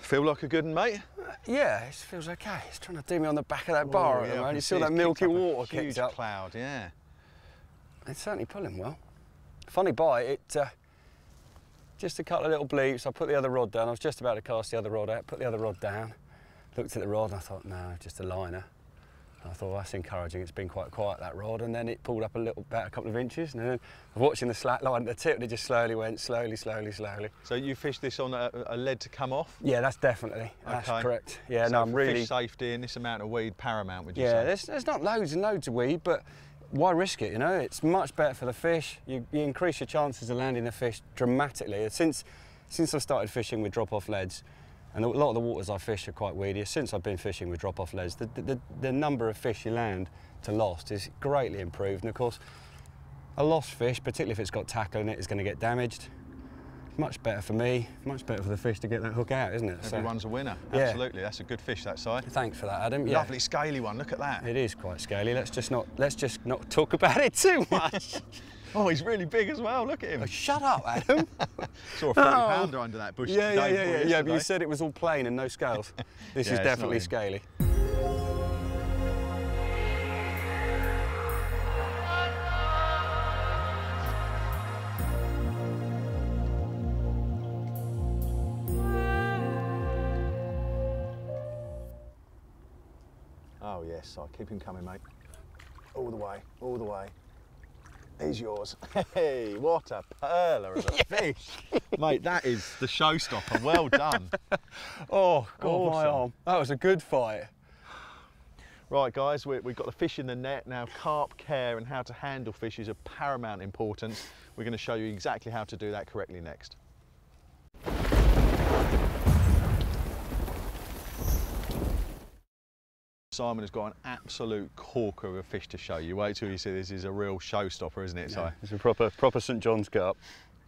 Feel like a good one, mate? Yeah, it feels okay. It's trying to do me on the back of that bar at the moment. You see all that it's milky kicked up a water kicked huge up. cloud, yeah. It's certainly pulling well. Funny bite, it just a couple of little bleeps. I put the other rod down. I was just about to cast the other rod out, put the other rod down, looked at the rod and I thought, no, just a liner. And I thought, well, that's encouraging. It's been quite quiet, that rod. And then it pulled up about a couple of inches. And then I was watching the slack line at the tip and it just slowly went, slowly. So you fished this on a lead to come off? Yeah, that's definitely, that's correct. Yeah, so no, I'm for really... fish safety and this amount of weed paramount, would you say? Yeah, there's not loads and loads of weed, but why risk it, you know? It's much better for the fish. You increase your chances of landing the fish dramatically. Since I started fishing with drop-off leads, and a lot of the waters I fish are quite weedy, since I've been fishing with drop-off leads, the number of fish you land to lost is greatly improved. And of course, a lost fish, particularly if it's got tackle in it, is going to get damaged. Much better for me, much better for the fish to get that hook out, isn't it? Everyone's a winner, yeah. Absolutely. That's a good fish, that side. Thanks for that, Adam. Yeah. Lovely scaly one, look at that. It is quite scaly. Let's just not talk about it too much. Oh, he's really big as well, look at him. Oh, shut up, Adam. Saw a 40-pounder under that bush. Yeah, but you said it was all plain and no scales. This is definitely scaly. Oh yes, I'll keep him coming, mate. All the way, all the way. He's yours. Hey, what a perler of a fish. Mate, that is the showstopper. Well done. Oh, God, awesome. my arm. That was a good fight. Right, guys, we've got the fish in the net. Now, carp care and how to handle fish is of paramount importance. We're going to show you exactly how to do that correctly next. Simon has got an absolute corker of a fish to show you. Wait till you see this is a real showstopper, isn't it? Yeah, So it's a proper St John's carp.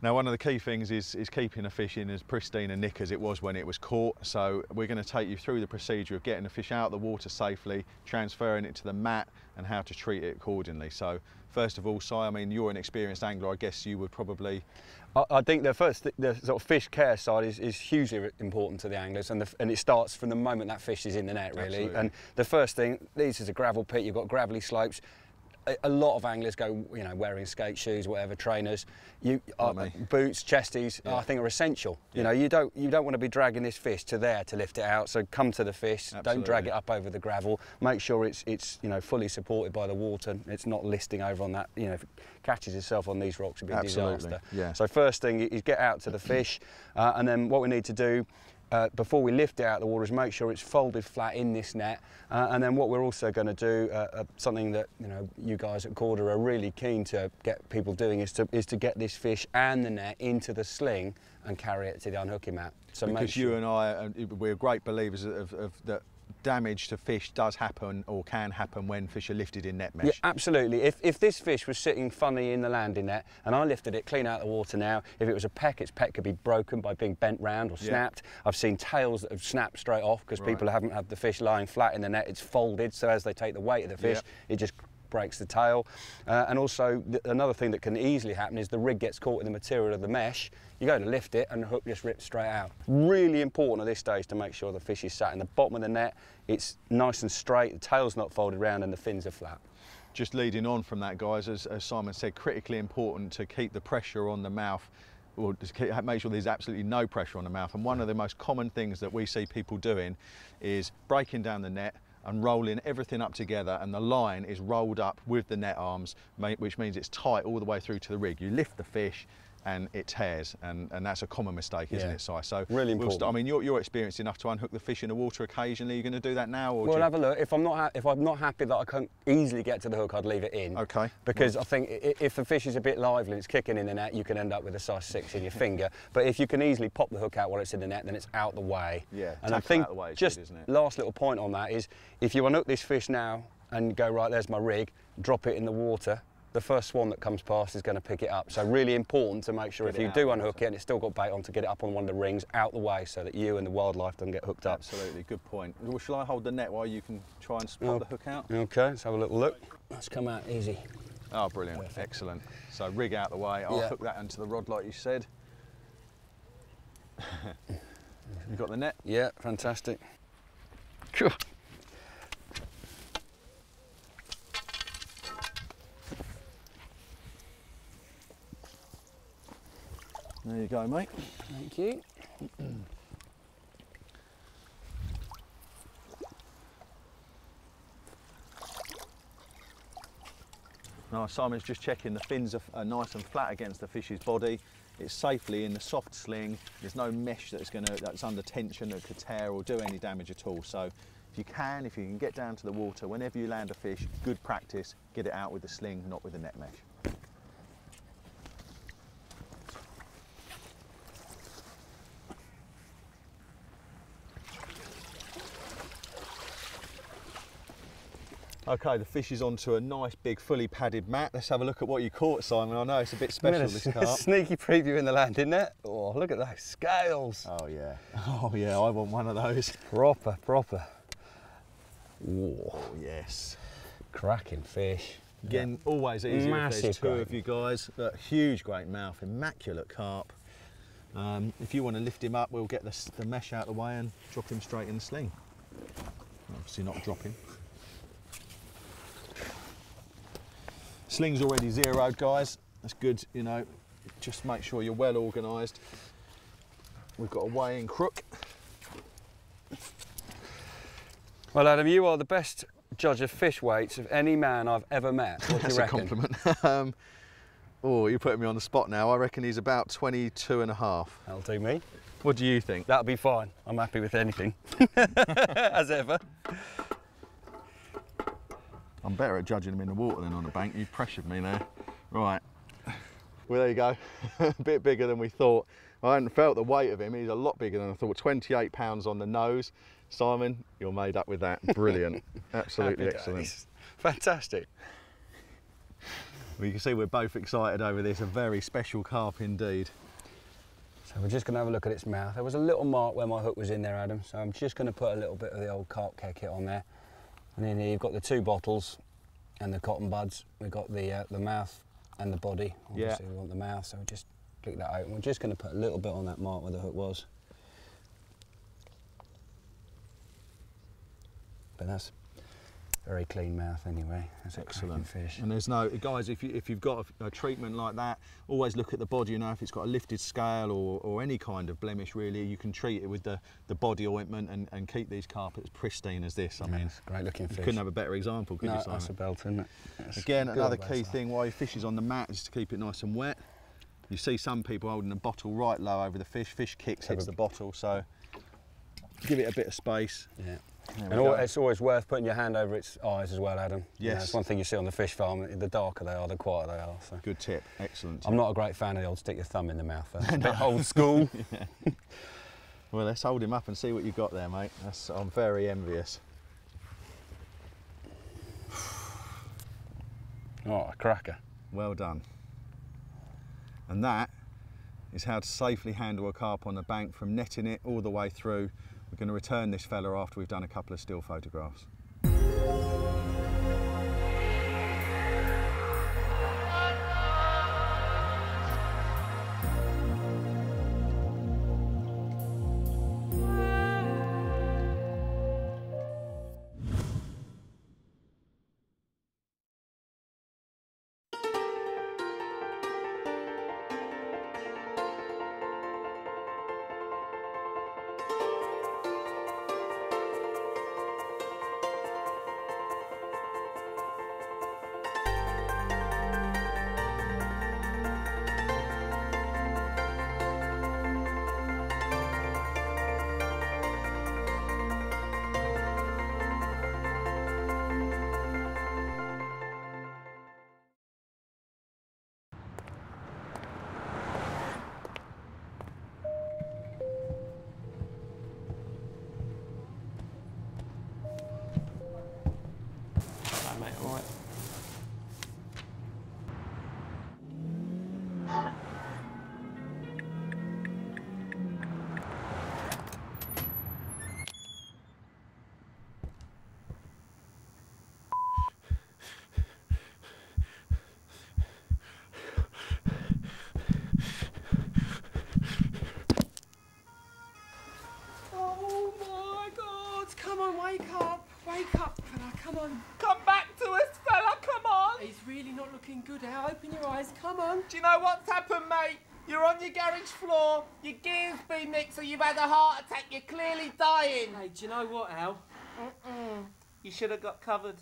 Now, one of the key things is keeping a fish in as pristine a nick as it was when it was caught. So we're going to take you through the procedure of getting the fish out of the water safely, transferring it to the mat and how to treat it accordingly. So first of all, Si, I mean, you're an experienced angler. I guess you would probably... I think the sort of fish care side is hugely important to the anglers, and it starts from the moment that fish is in the net, really. Absolutely. And the first thing, this is a gravel pit, you've got gravelly slopes. A lot of anglers go, you know, wearing skate shoes, whatever, trainers. Boots, chesties, I think are essential. You know, you don't want to be dragging this fish to there to lift it out. So come to the fish, don't drag it up over the gravel. Make sure it's you know, fully supported by the water. It's not listing over on that. You know, if it catches itself on these rocks, it'd be a disaster. Yeah. So first thing is get out to the fish, and then what we need to do before we lift it out of the water is make sure it's folded flat in this net, and then what we're also going to do, something that you guys at Korda are really keen to get people doing, is to get this fish and the net into the sling and carry it to the unhooking mat. So because you and I, we're great believers of that. Damage to fish does happen or can happen when fish are lifted in net mesh. Yeah, absolutely. If this fish was sitting funny in the landing net and I lifted it clean out of the water now, if it was a peck, its peck could be broken by being bent round or snapped. I've seen tails that have snapped straight off because people haven't had the fish lying flat in the net. It's folded, so as they take the weight of the fish, it just breaks the tail. And also another thing that can easily happen is the rig gets caught in the material of the mesh. You go to lift it and the hook just rips straight out. Really important at this stage to make sure the fish is sat in the bottom of the net, it's nice and straight, the tail's not folded round and the fins are flat. Just leading on from that, guys, as Simon said, critically important to keep the pressure on the mouth, or to make sure there's absolutely no pressure on the mouth. And one of the most common things that we see people doing is breaking down the net and rolling everything up together, and the line is rolled up with the net arms, which means it's tight all the way through to the rig. You lift the fish and it tears, and that's a common mistake, isn't it, Si? So really important. I mean, you're experienced enough to unhook the fish in the water occasionally. You're going to do that now, or we'll have a look. If I'm not happy that I can't easily get to the hook, I'd leave it in. Okay. Because I think if the fish is a bit lively and it's kicking in the net, you can end up with a size 6 in your finger. But if you can easily pop the hook out while it's in the net, then it's out the way. Yeah. And I think out the way is just good, isn't it? last little point on that is, if you unhook this fish now and go, right, there's my rig, drop it in the water, the first swan that comes past is going to pick it up. So really important to make sure if you do unhook it and it's still got bait on, to get it up on one of the rings out the way so that you and the wildlife don't get hooked up. Absolutely, good point. Well, shall I hold the net while you can try and pop the hook out? Okay, let's have a little look. Let's come out easy. Oh, brilliant, excellent. So rig out the way, I'll hook that into the rod like you said. You got the net? Yeah, fantastic. There you go, mate. Thank you. Now Simon's just checking the fins are nice and flat against the fish's body. It's safely in the soft sling. There's no mesh that's under tension that could tear or do any damage at all. So if you can get down to the water, whenever you land a fish, good practice, get it out with the sling, not with the net mesh. Okay, the fish is onto a nice big fully padded mat. Let's have a look at what you caught, Simon. I know it's a bit special, this carp. Sneaky preview in the landing net. Oh, look at those scales. Oh yeah, oh yeah, I want one of those. Proper. Whoa. Oh yes. Cracking fish. Again, always easy if there's two great. of you guys, but huge great mouth, immaculate carp. If you want to lift him up, we'll get the mesh out of the way and drop him straight in the sling. Obviously not dropping. Sling's already zeroed, guys. That's good, you know, just make sure you're well organised. We've got a weighing crook. Well, Adam, you are the best judge of fish weights of any man I've ever met. What do you reckon? That's a compliment. Oh, you're putting me on the spot now. I reckon he's about 22 and a half. That'll do me. What do you think? That'll be fine. I'm happy with anything, as ever. I'm better at judging them in the water than on the bank. You've pressured me there. Right. Well, there you go. A bit bigger than we thought. I hadn't felt the weight of him. He's a lot bigger than I thought. 28 pounds on the nose. Simon, you're made up with that. Brilliant. Absolutely Happy excellent. days. Fantastic. Well, you can see we're both excited over this. A very special carp indeed. So we're just going to have a look at its mouth. There was a little mark where my hook was in there, Adam. So I'm just going to put a little bit of the old carp care kit on there. And then here you've got the 2 bottles and the cotton buds. We've got the mouth and the body. Obviously we want the mouth, so we'll just click that out. And we're just going to put a little bit on that mark where the hook was. But that's very clean mouth anyway. That's excellent fish. And there's no, guys, if you've got a treatment like that, always look at the body. You know, if it's got a lifted scale or any kind of blemish, really, you can treat it with the body ointment and keep these carp as pristine as this. I mean, great looking fish. You couldn't have a better example, could you, Simon? That's a belt, isn't it? That's again, another key thing while your fish is on the mat is to keep it nice and wet. You see some people holding a bottle right low over the fish. Fish kicks, hits the bottle, so give it a bit of space. Yeah. And it's always worth putting your hand over its eyes as well, Adam. Yes. That's one thing you see on the fish farm. The darker they are, the quieter they are. So. Good tip. Excellent tip. I'm not a great fan of the old stick your thumb in the mouth. That's a bit old school. Yeah. Well, let's hold him up and see what you've got there, mate. I'm very envious. Oh, a cracker. Well done. And that is how to safely handle a carp on the bank, from netting it all the way through. We're going to return this fella after we've done a couple of still photographs. know what's happened, mate? You're on your garage floor, your gear's been nicked, so you've had a heart attack. You're clearly dying. Hey, do you know what, Al? You should have got covered.